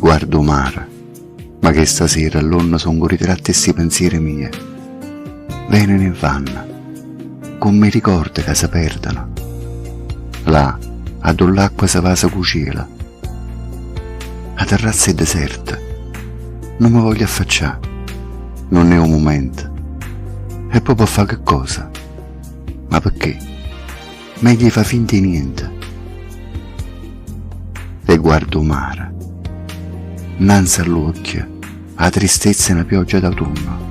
guardo mare, ma che stasera all'onna sono ritratti sti pensieri miei. Vengono e vanno, come mi ricorda che si perdono. Là, a dove l'acqua si va a cucire. La terrazza è deserta, non mi voglio affacciare, non è un momento. E poi può fare che cosa? Ma perché? Meglio fa finta di niente. E guardo mare, innanzi all'occhio, la tristezza e una pioggia d'autunno.